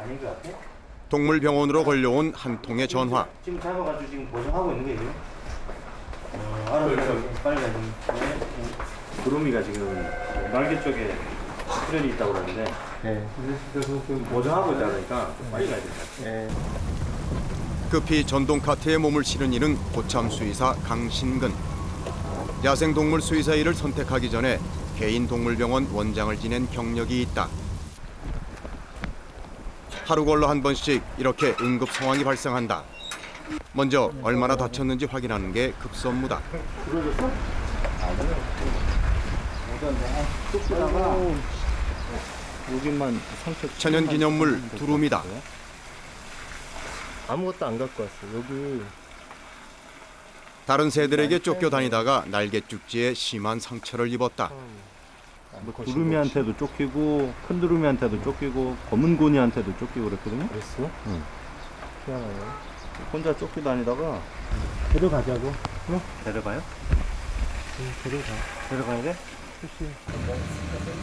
아닌 것 같아? 동물병원으로 걸려온 한 통의 전화. 지금 잡아가지고 지금 보정하고 있는 거예요. 알았어요. 빨리 가야 돼. 구름이가 지금 날개 쪽에 출혈이 있다고 그러는데. 네. 그래서 지금 보정하고 있다 그러니까 빨리 가야 된다. 네. 급히 전동 카트에 몸을 실은 이는 고참 수의사 강신근. 야생동물 수의사 일을 선택하기 전에 개인 동물병원 원장을 지낸 경력이 있다. 하루 걸러 한 번씩 이렇게 응급 상황이 발생한다. 먼저 얼마나 다쳤는지 확인하는 게 급선무다. 부러졌어? 아니요. 뚝뚝하다가 여기만 상처. 천연기념물 두루미다. 아무것도 안 갖고 왔어. 여기 다른 새들에게 쫓겨다니다가 날개죽지에 심한 상처를 입었다. 뭐 두루미한테도 쫓기고 큰 두루미한테도 쫓기고 검은 고니한테도 쫓기고 그랬거든요. 그랬어? 응. 희한하네. 혼자 쫓기다니다가 데려가자고. 응? 데려가요? 응, 데려가야 돼? 그렇지.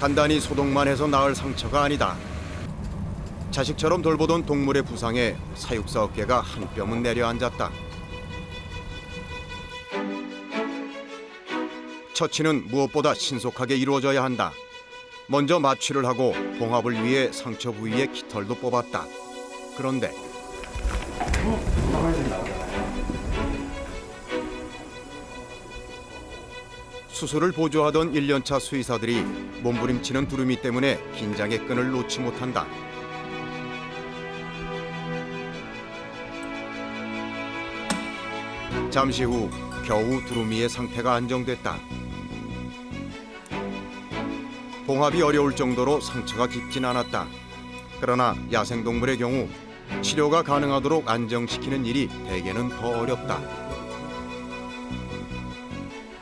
단단히 소독만 해서 나을 상처가 아니다. 자식처럼 돌보던 동물의 부상에 사육사 어깨가 한 뼘은 내려앉았다. 처치는 무엇보다 신속하게 이루어져야 한다. 먼저 마취를 하고 봉합을 위해 상처 부위의 깃털도 뽑았다. 그런데 수술을 보조하던 1년차 수의사들이 몸부림치는 두루미 때문에 긴장의 끈을 놓지 못한다. 잠시 후 겨우 두루미의 상태가 안정됐다. 봉합이 어려울 정도로 상처가 깊진 않았다. 그러나 야생동물의 경우 치료가 가능하도록 안정시키는 일이 대개는 더 어렵다.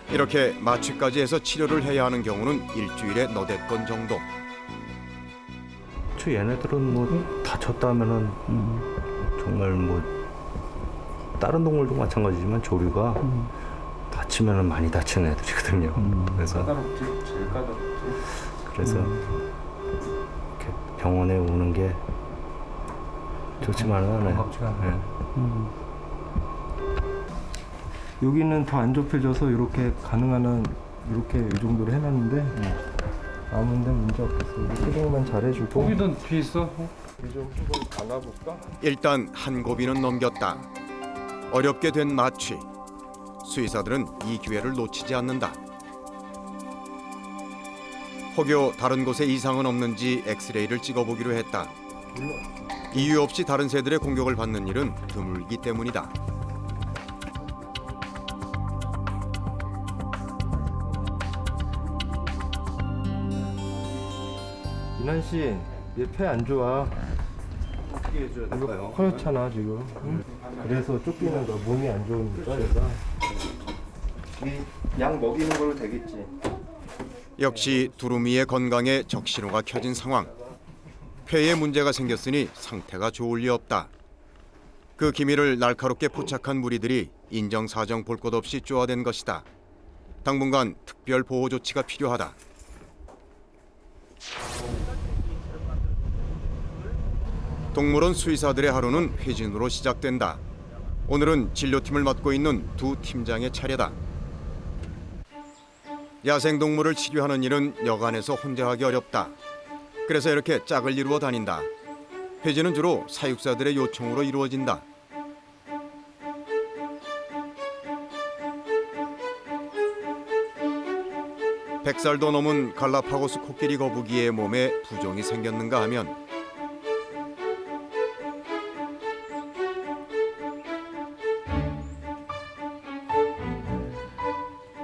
이렇게 마취까지 해서 치료를 해야 하는 경우는 일주일에 너댓 건 정도. 얘네들은 뭐 다쳤다면은 정말 뭐 다른 동물도 마찬가지지만 조류가 다치면은 많이 다치는 애들이거든요. 그래서 까다롭지? 제일 까다롭지? 그래서 이렇게 병원에 오는 게 좋지만은 않아요. 네. 여기는 더 안 좁혀져서 이렇게 가능한 한 이렇게 이 정도로 해놨는데 아무데 문제 없겠어요. 피딩만 잘해주고. 거기도 뒤 있어? 좀 한번 감아볼까? 일단 한 고비는 넘겼다. 어렵게 된 마취. 수의사들은 이 기회를 놓치지 않는다. 혹여 다른 곳에 이상은 없는지 엑스레이를 찍어보기로 했다. 이유 없이 다른 새들의 공격을 받는 일은 드물기 때문이다. 이난 씨, 얘 폐 안 좋아. 어떻게 해줘야 될까요? 허옇잖아 지금. 그래서 쫓기는 거 몸이 안 좋으니까 얘가. 약 먹이는 걸로 되겠지. 역시 두루미의 건강에 적신호가 켜진 상황. 폐에 문제가 생겼으니 상태가 좋을 리 없다. 그 기미를 날카롭게 포착한 무리들이 인정사정 볼 것 없이 쪼아댄 것이다. 당분간 특별 보호 조치가 필요하다. 동물원 수의사들의 하루는 회진으로 시작된다. 오늘은 진료팀을 맡고 있는 두 팀장의 차례다. 야생동물을 치료하는 일은 여간에서 혼자 하기 어렵다. 그래서 이렇게 짝을 이루어 다닌다. 회진은 주로 사육사들의 요청으로 이루어진다. 백살도 넘은 갈라파고스 코끼리 거북이의 몸에 부종이 생겼는가 하면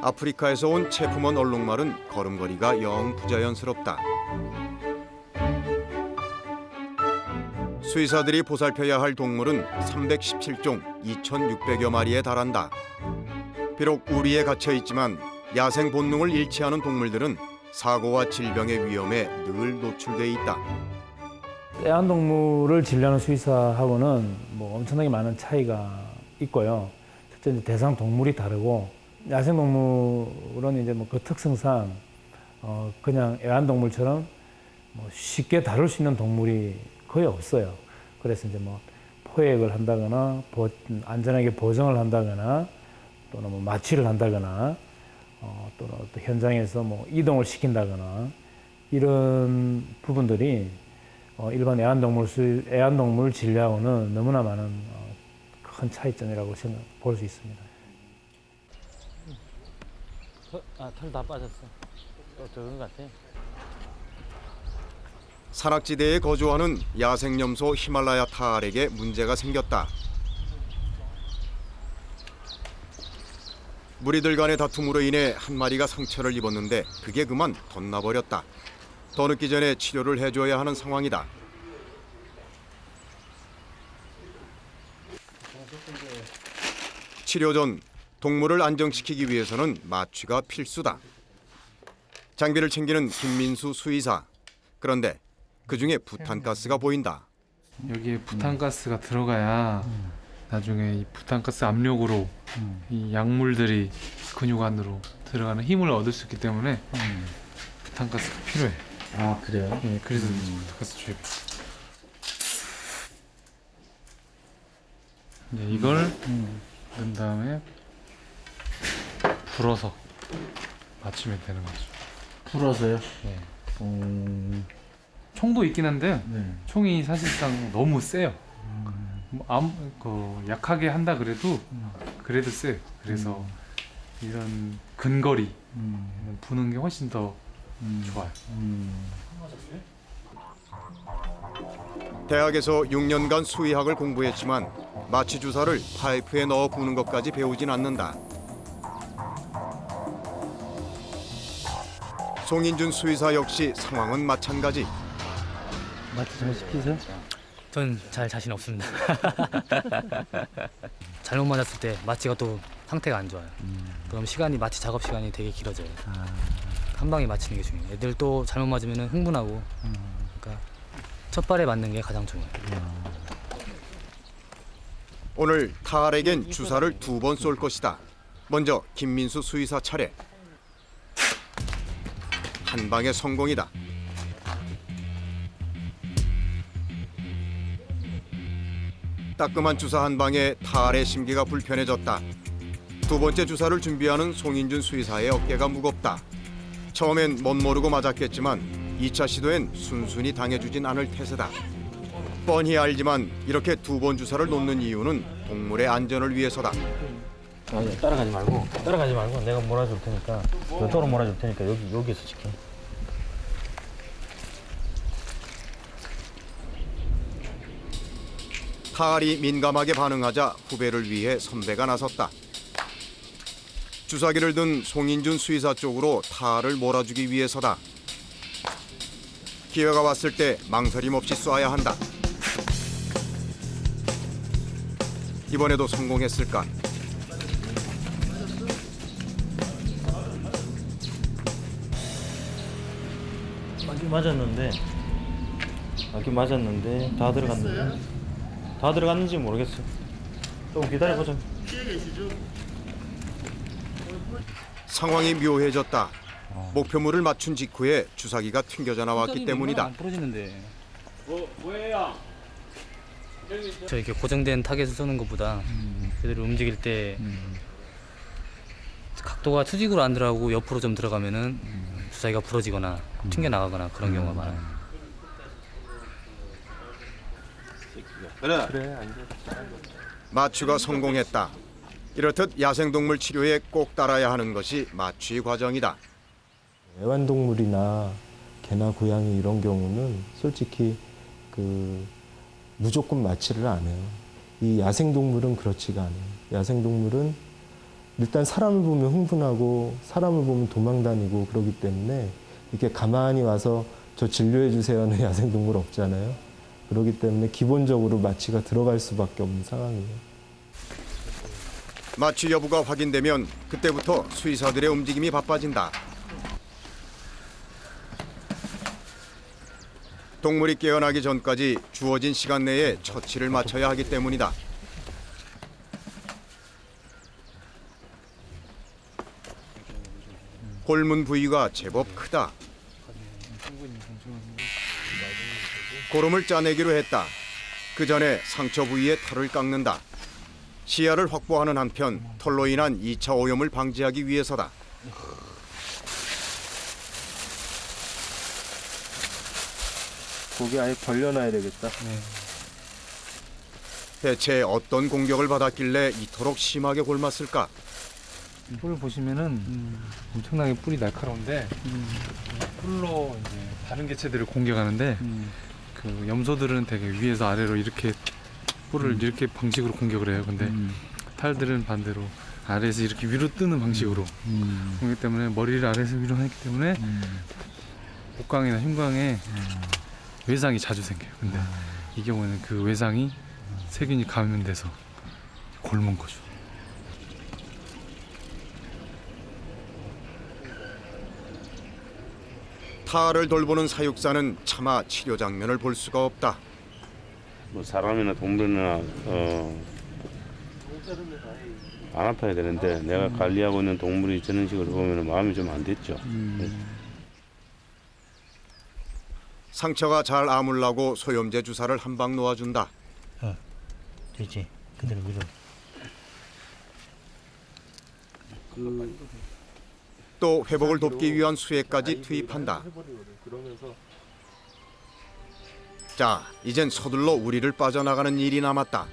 아프리카에서 온 체프먼 얼룩말은 걸음걸이가 영 부자연스럽다. 수의사들이 보살펴야 할 동물은 317종 2,600여 마리에 달한다. 비록 우리에 갇혀 있지만 야생 본능을 잃지 않은 동물들은 사고와 질병의 위험에 늘 노출돼 있다. 애완동물을 진료하는 수의사하고는 뭐 엄청나게 많은 차이가 있고요. 첫째 이제 대상 동물이 다르고 야생동물은 이제 뭐 그 특성상 그냥 애완동물처럼 뭐 쉽게 다룰 수 있는 동물이 거의 없어요. 그래서 이제 뭐 포획을 한다거나 안전하게 보정을 한다거나 또는 뭐 마취를 한다거나 또는 또 현장에서 뭐 이동을 시킨다거나 이런 부분들이 일반 애완동물 진료하고는 너무나 많은 큰 차이점이라고 볼 수 있습니다. 털 다 빠졌어. 또 적은 것 같아. 산악지대에 거주하는 야생염소 히말라야 타알에게 문제가 생겼다. 무리들 간의 다툼으로 인해 한 마리가 상처를 입었는데 그게 그만 덧나버렸다. 더 늦기 전에 치료를 해줘야 하는 상황이다. 치료 전 동물을 안정시키기 위해서는 마취가 필수다. 장비를 챙기는 김민수 수의사. 그런데 그중에 부탄가스가 보인다. 여기에 부탄가스가 들어가야 나중에 이 부탄가스 압력으로 이 약물들이 근육 안으로 들어가는 힘을 얻을 수 있기 때문에 부탄가스가 필요해. 아 그래요? 예, 그래서 부탄가스 주입. 이제 이걸 넣은 다음에 불어서 맞추면 되는 거죠. 불어서요? 예. 총도 있긴 한데 네. 총이 사실상 너무 세요. 약하게 한다 그래도 세요. 그래서 이런 근거리 부는 게 훨씬 더 좋아요. 대학에서 6년간 수의학을 공부했지만 마취 주사를 파이프에 넣어 부는 것까지 배우진 않는다. 송인준 수의사 역시 상황은 마찬가지. 마취 잘 시키세요? 전 잘 자신 없습니다. 잘못 맞았을 때 마취가 또 상태가 안 좋아요. 그럼 마취 작업 시간이 되게 길어져요. 한 방에 맞히는 게 중요해요. 애들 또 잘못 맞으면 흥분하고 그러니까 첫 발에 맞는 게 가장 중요해요. 오늘 타알에겐 주사를 2번 쏠 것이다. 먼저 김민수 수의사 차례. 한 방에 성공이다. 따끔한 주사 한 방에 타알의 심기가 불편해졌다. 두 번째 주사를 준비하는 송인준 수의사의 어깨가 무겁다. 처음엔 멋모르고 맞았겠지만 2차 시도엔 순순히 당해주진 않을 태세다. 뻔히 알지만 이렇게 2번 주사를 놓는 이유는 동물의 안전을 위해서다. 아니 따라가지 말고 내가 몰아줄 테니까 이쪽으로 몰아줄 테니까 여기서 지켜. 타알이 민감하게 반응하자 후배를 위해 선배가 나섰다. 주사기를 든 송인준 수의사 쪽으로 타알을 몰아주기 위해서다. 기회가 왔을 때 망설임 없이 쏴야 한다. 이번에도 성공했을까? 맞긴 맞았는데 다 들어갔는지 모르겠어. 좀 기다려보자. 상황이 묘해졌다. 목표물을 맞춘 직후에 주사기가 튕겨져 나왔기 때문이다. 안 부러지는데. 저 이렇게 고정된 타겟을 쏘는 것보다 그대로 움직일 때 각도가 수직으로 안 들어가고 옆으로 좀 들어가면은 주사기가 부러지거나 튕겨 나가거나 그런 경우가 많아요. 마취가 성공했다. 이렇듯 야생동물 치료에 꼭 따라야 하는 것이 마취 과정이다. 애완동물이나 개나 고양이 이런 경우는 솔직히 무조건 마취를 안 해요. 이 야생동물은 그렇지가 않아요. 야생동물은 일단 사람을 보면 흥분하고 사람을 보면 도망다니고 그러기 때문에 이렇게 가만히 와서 저 진료해 주세요 하는 야생동물 없잖아요. 그렇기 때문에 기본적으로 마취가 들어갈 수밖에 없는 상황이에요. 마취 여부가 확인되면 그때부터 수의사들의 움직임이 바빠진다. 동물이 깨어나기 전까지 주어진 시간 내에 처치를 마쳐야 하기 때문이다. 골문 부위가 제법 크다. 고름을 짜내기로 했다. 그 전에 상처 부위의 털을 깎는다. 시야를 확보하는 한편 털로 인한 2차 오염을 방지하기 위해서다. 고기 아예 벌려놔야 되겠다. 대체 어떤 공격을 받았길래 이토록 심하게 곪았을까? 뿔 보시면은 엄청나게 뿔이 날카로운데 뿔로 이제 다른 개체들을 공격하는데 그 염소들은 되게 위에서 아래로 이렇게 뿔을 이렇게 방식으로 공격을 해요. 근데 탈들은 반대로 아래에서 이렇게 위로 뜨는 방식으로 공격 때문에 머리를 아래에서 위로 하기 때문에 복강이나 흉곽에 외상이 자주 생겨요. 근데 이 경우에는 그 외상이 세균이 감염돼서 곪은 거죠. 탈을 돌보는 사육사는 차마 치료 장면을 볼 수가 없다. 뭐 사람이나 동물이나 안 아파야 되는데 내가 관리하고 있는 동물이 저런 식으로 보면 마음이 좀 안 됐죠. 상처가 잘 아물라고 소염제 주사를 한 방 놓아준다. 되지. 그대로 위로. 또 회복을 돕기 위한 수액까지 투입한다. 자, 이젠 서둘러 우리를 빠져나가는 일이 남았다.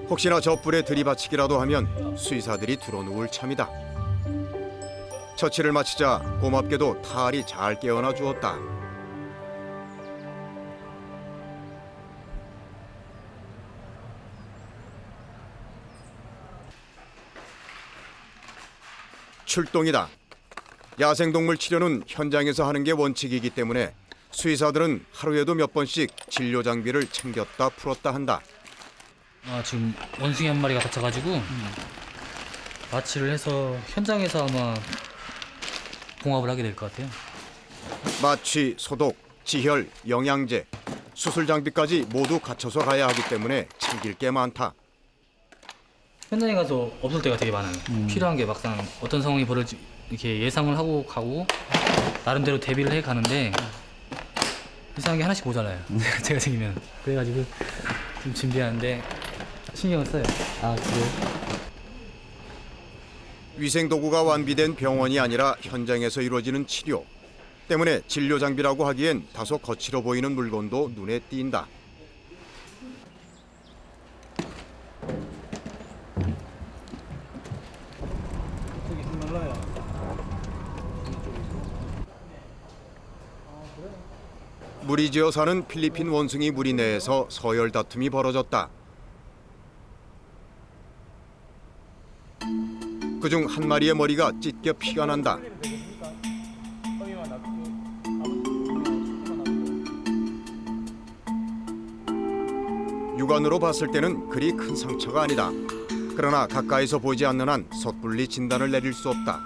혹시나 저 뿔에 들이받치기라도 하면 수의사들이 들어누울 참이다. 처치를 마치자 고맙게도 탈이 잘 깨어나 주었다. 출동이다. 야생동물 치료는 현장에서 하는 게 원칙이기 때문에 수의사들은 하루에도 몇 번씩 진료 장비를 챙겼다 풀었다 한다. 지금 원숭이 한 마리가 다쳐가지고 마취를 해서 현장에서 아마 봉합을 하게 될 것 같아요. 마취, 소독, 지혈, 영양제, 수술 장비까지 모두 갖춰서 가야 하기 때문에 챙길 게 많다. 현장에 가서 없을 때가 되게 많아요. 필요한 게 막상 어떤 상황이 벌어지 이렇게 예상을 하고 가고 나름대로 대비를 해 가는데 이상한 게 하나씩 모자라요. 제가 생기면 그래가지고 좀 준비하는데 신경을 써요. 아 그래요? 위생 도구가 완비된 병원이 아니라 현장에서 이루어지는 치료 때문에 진료 장비라고 하기엔 다소 거칠어 보이는 물건도 눈에 띈다. 무리지어 사는 필리핀 원숭이 무리 내에서 서열 다툼이 벌어졌다. 그중 한 마리의 머리가 찢겨 피가 난다. 육안으로 봤을 때는 그리 큰 상처가 아니다. 그러나 가까이서 보지 않는 한 섣불리 진단을 내릴 수 없다.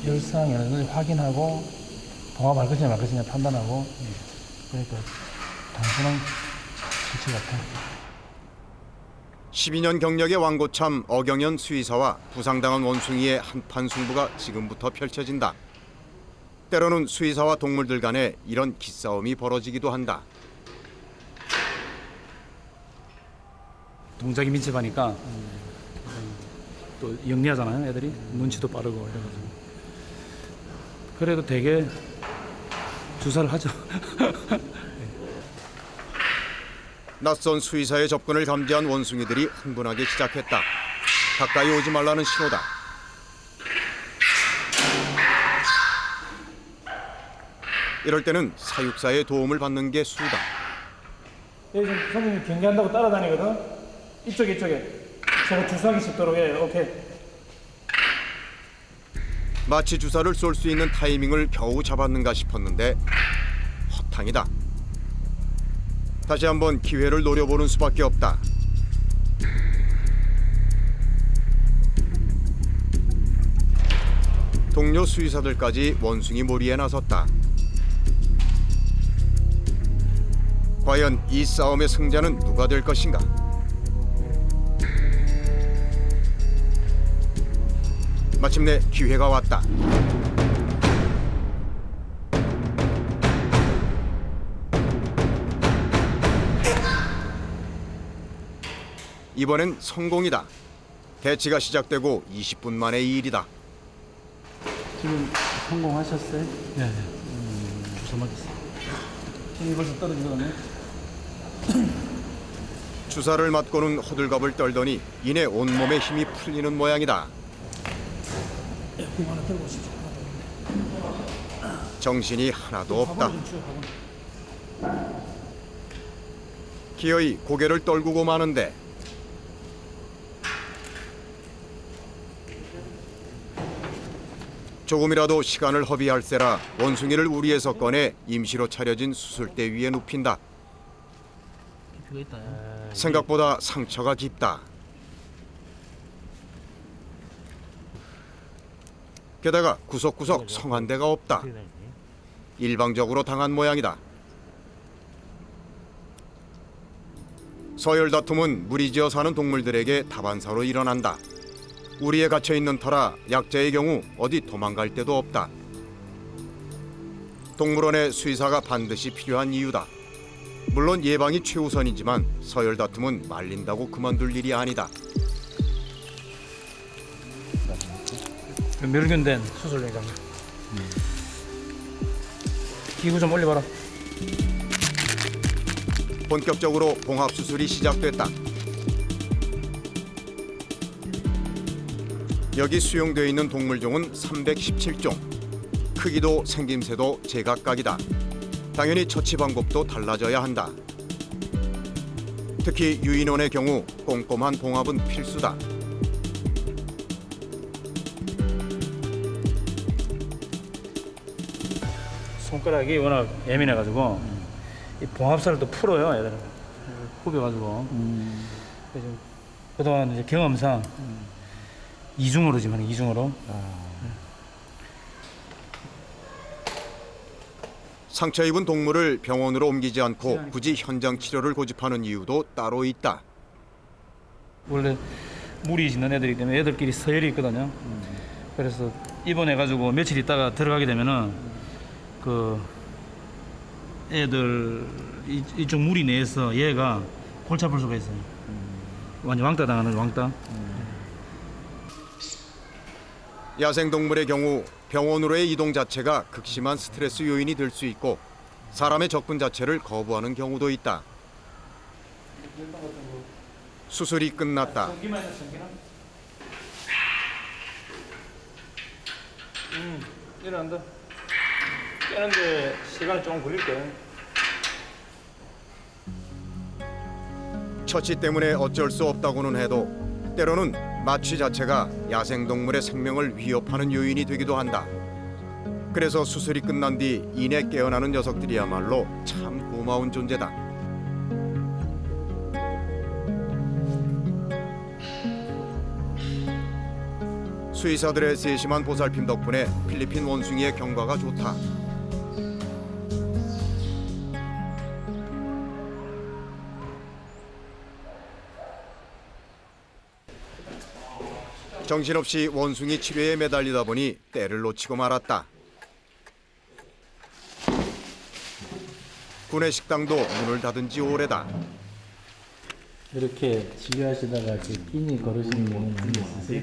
열상 여론을 확인하고 봉합할 것이냐 말 것이냐 판단하고 그러니까 단순한 실체 같아요. 12년 경력의 왕고참 어경연 수의사와 부상당한 원숭이의 한판 승부가 지금부터 펼쳐진다. 때로는 수의사와 동물들 간에 이런 기싸움이 벌어지기도 한다. 동작이 민첩하니까 또 영리하잖아요. 애들이 눈치도 빠르고 이래가지고 그래도 되게 주사를 하죠. 낯선 수의사의 접근을 감지한 원숭이들이 흥분하기 시작했다. 가까이 오지 말라는 신호다. 이럴 때는 사육사의 도움을 받는 게 수다. 여기 지금 선생님이 경계한다고 따라다니거든. 이쪽에 제가 주사하기 쉽도록 해요. 오케이. 마취 주사를 쏠 수 있는 타이밍을 겨우 잡았는가 싶었는데 허탕이다. 다시 한번 기회를 노려보는 수밖에 없다. 동료 수의사들까지 원숭이 몰이에 나섰다. 과연 이 싸움의 승자는 누가 될 것인가? 마침내 기회가 왔다. 이번엔 성공이다. 대치가 시작되고 20분 만의 일이다. 지금 성공하셨어요? 네. 주사 맞았어요. 힘이 벌써 떨어지거든요. 주사를 맞고는 호들갑을 떨더니 이내 온몸에 힘이 풀리는 모양이다. 정신이 하나도 없다. 기어이 고개를 떨구고 마는데 조금이라도 시간을 허비할세라 원숭이를 우리에서 꺼내 임시로 차려진 수술대 위에 눕힌다. 생각보다 상처가 깊다. 게다가 구석구석 성한 데가 없다. 일방적으로 당한 모양이다. 서열 다툼은 무리지어 사는 동물들에게 다반사로 일어난다. 우리에 갇혀 있는 터라 약자의 경우 어디 도망갈 데도 없다. 동물원에 수의사가 반드시 필요한 이유다. 물론 예방이 최우선이지만 서열 다툼은 말린다고 그만둘 일이 아니다. 멸균된 수술 영상이야. 기구 좀 올려봐라. 본격적으로 봉합 수술이 시작됐다. 여기 수용되어 있는 동물종은 317종. 크기도 생김새도 제각각이다. 당연히 처치 방법도 달라져야 한다. 특히 유인원의 경우 꼼꼼한 봉합은 필수다. 손가락이 워낙 예민해가지고 이 봉합살을 또 풀어요, 애들은. 후벼가지고. 그래서 그동안 이제 경험상 이중으로 지금 하는 이중으로. 상처 입은 동물을 병원으로 옮기지 않고 굳이 현장 치료를 고집하는 이유도 따로 있다. 원래 물이 짓는 애들이기 때문에 애들끼리 서열이 있거든요. 그래서 입원해가지고 며칠 있다가 들어가게 되면은 그 애들 이쪽 무리 내에서 얘가 골치 아플 수가 있어요. 완전 왕따 당하는 왕따. 야생동물의 경우 병원으로의 이동 자체가 극심한 스트레스 요인이 될 수 있고 사람의 접근 자체를 거부하는 경우도 있다. 수술이 끝났다. 일어난다. 깨는데 시간이 조금 걸릴 거예요. 처치 때문에 어쩔 수 없다고는 해도 때로는 마취 자체가 야생동물의 생명을 위협하는 요인이 되기도 한다. 그래서 수술이 끝난 뒤 이내 깨어나는 녀석들이야말로 참 고마운 존재다. 수의사들의 세심한 보살핌 덕분에 필리핀 원숭이의 경과가 좋다. 정신없이 원숭이 치료에 매달리다 보니 때를 놓치고 말았다. 구내 식당도 문을 닫은 지 오래다. 이렇게 진료하시다가 끼니 걸으시는 분은 많이 있으세요?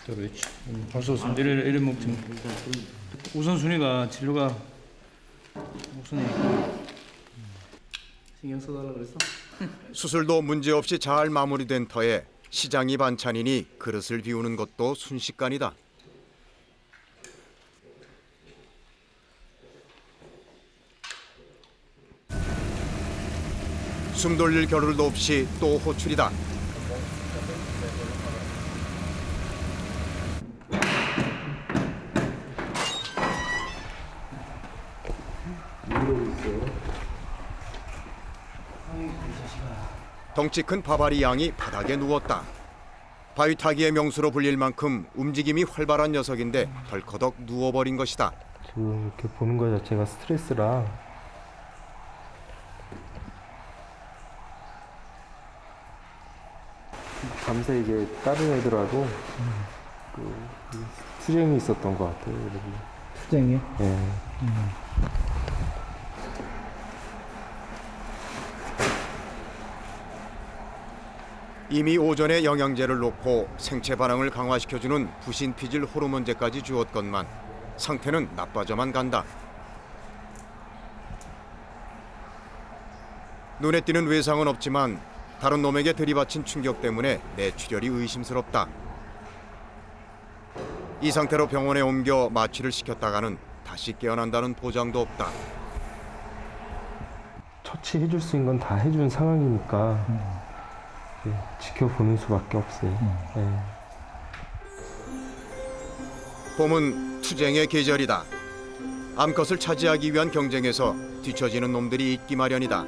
그렇지. 벌써 이를 먹지. 우선순위가 진료가 우선이니까 신경 써달라 그랬어. 수술도 문제없이 잘 마무리된 터에 시장이 반찬이니 그릇을 비우는 것도 순식간이다. 숨 돌릴 겨를도 없이 또 호출이다. 덩치 큰 바바리 양이 바닥에 누웠다. 바위 타기의 명수로 불릴 만큼 움직임이 활발한 녀석인데 덜커덕 누워버린 것이다. 지금 이렇게 보는 것 자체가 스트레스라 밤새 이제 다른 애들하고 그 투쟁이 있었던 것 같아요. 여러분. 투쟁이요? 예. 이미 오전에 영양제를 놓고 생체 반응을 강화시켜주는 부신피질 호르몬제까지 주었건만 상태는 나빠져만 간다. 눈에 띄는 외상은 없지만 다른 놈에게 들이받친 충격 때문에 뇌출혈이 의심스럽다. 이 상태로 병원에 옮겨 마취를 시켰다가는 다시 깨어난다는 보장도 없다. 처치해줄 수 있는 건 다 해준 상황이니까 지켜보는 수밖에 없어요. 네. 봄은 투쟁의 계절이다. 암컷을 차지하기 위한 경쟁에서 뒤처지는 놈들이 있기 마련이다.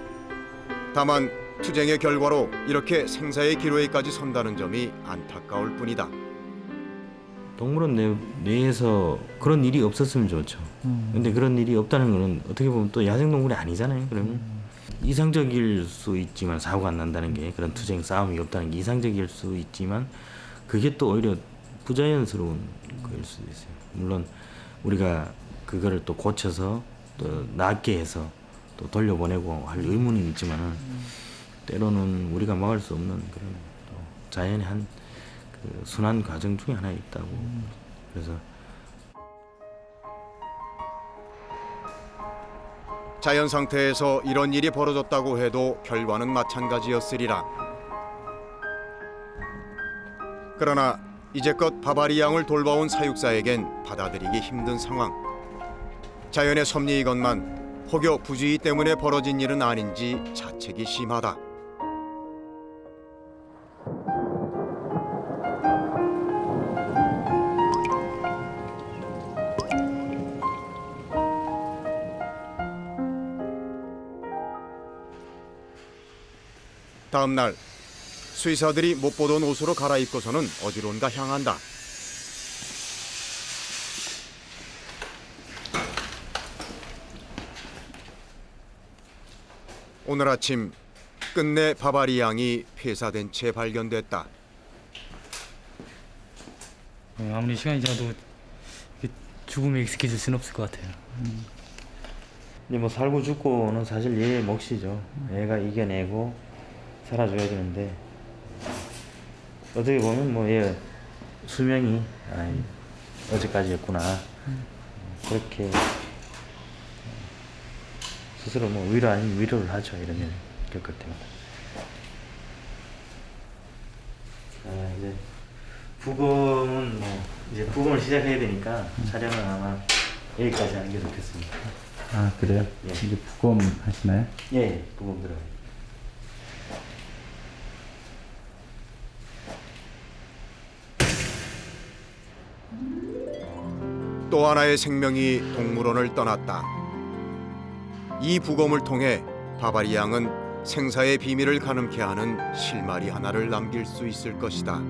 다만 투쟁의 결과로 이렇게 생사의 기로에까지 선다는 점이 안타까울 뿐이다. 동물원 내에서 그런 일이 없었으면 좋죠. 근데 그런 일이 없다는 거는 어떻게 보면 또 야생동물이 아니잖아요. 그러면 이상적일 수 있지만 사고가 안 난다는 게, 그런 투쟁 싸움이 없다는 게 이상적일 수 있지만 그게 또 오히려 부자연스러운 거일 수도 있어요. 물론 우리가 그거를 또 고쳐서 또 낫게 해서 또 돌려보내고 할 의무는 있지만은 때로는 우리가 막을 수 없는 그런 또 자연의 한 그 순환 과정 중에 하나 있다고. 그래서 자연 상태에서 이런 일이 벌어졌다고 해도 결과는 마찬가지였으리라. 그러나 이제껏 바바리 양을 돌봐온 사육사에겐 받아들이기 힘든 상황. 자연의 섭리이건만 혹여 부주의 때문에 벌어진 일은 아닌지 자책이 심하다. 다음 날 수의사들이 못 보던 옷으로 갈아입고서는 어디론가 향한다. 오늘 아침 끝내 바바리 양이 폐사된 채 발견됐다. 아무리 시간이 지나도 죽음에 익숙해질 수는 없을 것 같아요. 이제 뭐 살고 죽고는 사실 얘의 몫이죠. 얘가 이겨내고 살아줘야 되는데 어떻게 보면 뭐 얘 수명이 어제까지였구나 그렇게 스스로 뭐 위로 아닌 위로를 하죠. 이런 일 겪을 때마다. 이제 부검은 뭐 이제 부검을 시작해야 되니까 촬영은 아마 여기까지 하는 게 좋겠습니다. 아 그래요? 예. 이제 부검 하시나요? 예, 부검 들어가요. 또 하나의 생명이 동물원을 떠났다. 이 부검을 통해 바바리 양은 생사의 비밀을 가늠케 하는 실마리 하나를 남길 수 있을 것이다.